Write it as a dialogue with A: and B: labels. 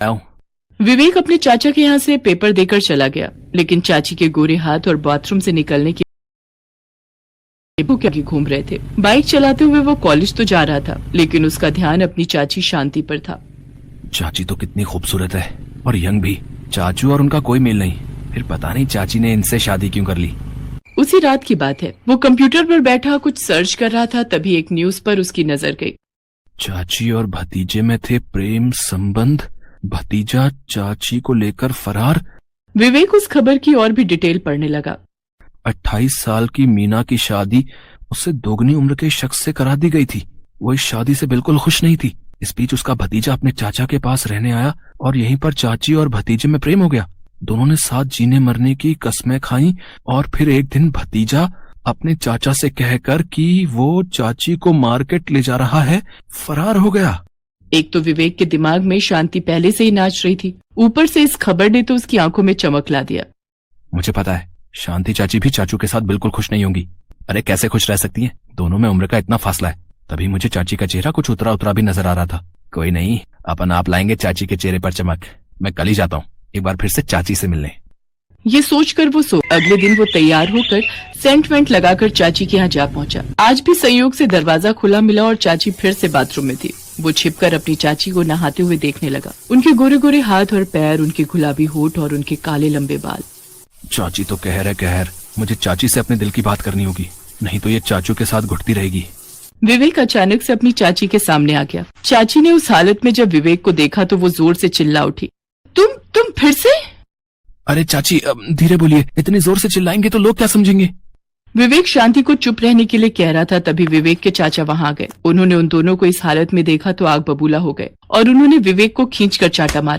A: आओ।
B: विवेक अपने चाचा के यहाँ से पेपर देकर चला गया, लेकिन चाची के गोरे हाथ और बाथरूम से निकलने के आगे घूम रहे थे। बाइक चलाते हुए वो कॉलेज तो जा रहा था, लेकिन उसका ध्यान अपनी चाची शांति पर था।
A: चाची तो कितनी खूबसूरत है और यंग भी। चाचू और उनका कोई मेल नहीं। फिर पता नहीं चाची ने इनसे शादी क्यों कर ली।
B: उसी रात की बात है। वो कंप्यूटर पर बैठा कुछ सर्च कर रहा था, तभी एक न्यूज पर उसकी नजर गई।
A: चाची और भतीजे में थे प्रेम संबंध, भतीजा चाची को लेकर फरार।
B: विवेक उस खबर की और भी डिटेल पढ़ने लगा।
A: 28 साल की मीना की शादी उससे दोगुनी उम्र के शख्स से करा दी गई थी। वो इस शादी से बिल्कुल खुश नहीं थी। इस बीच उसका भतीजा अपने चाचा के पास रहने आया और यहीं पर चाची और भतीजे में प्रेम हो गया। दोनों ने साथ जीने मरने की कस्में खाई और फिर एक दिन भतीजा अपने चाचा से कहकर कि वो चाची को मार्केट ले जा रहा है, फरार हो गया।
B: एक तो विवेक के दिमाग में शांति पहले से ही नाच रही थी, ऊपर से इस खबर ने तो उसकी आंखों में चमक ला दिया।
A: मुझे पता है शांति चाची भी चाचू के साथ बिल्कुल खुश नहीं होंगी। अरे कैसे खुश रह सकती हैं? दोनों में उम्र का इतना फासला है। तभी मुझे चाची का चेहरा कुछ उतरा उतरा भी नजर आ रहा था। कोई नहीं, अपन आप लाएंगे चाची के चेहरे पर चमक। मैं कल ही जाता हूँ एक बार फिर से चाची से मिलने।
B: ये सोचकर वो अगले दिन वो तैयार होकर सेंट वेंट लगाकर चाची के यहाँ जा पहुंचा। आज भी संयोग से दरवाजा खुला मिला और चाची फिर से बाथरूम में थी। वो छिपकर अपनी चाची को नहाते हुए देखने लगा। उनके गोरे गोरे हाथ और पैर, उनके गुलाबी होठ और उनके काले लंबे बाल।
A: चाची तो कहर है कहर। मुझे चाची से अपने दिल की बात करनी होगी, नहीं तो ये चाचू के साथ घुटती रहेगी।
B: विवेक अचानक से अपनी चाची के सामने आ गया। चाची ने उस हालत में जब विवेक को देखा तो वो जोर से चिल्ला उठी, तुम फिर से?
A: अरे चाची धीरे बोलिए, इतनी जोर से चिल्लाएंगे तो लोग क्या समझेंगे?
B: विवेक शांति को चुप रहने के लिए कह रहा था, तभी विवेक के चाचा वहां आ गए। उन्होंने उन दोनों को इस हालत में देखा तो आग बबूला हो गए और उन्होंने विवेक को खींचकर चाटा मारा।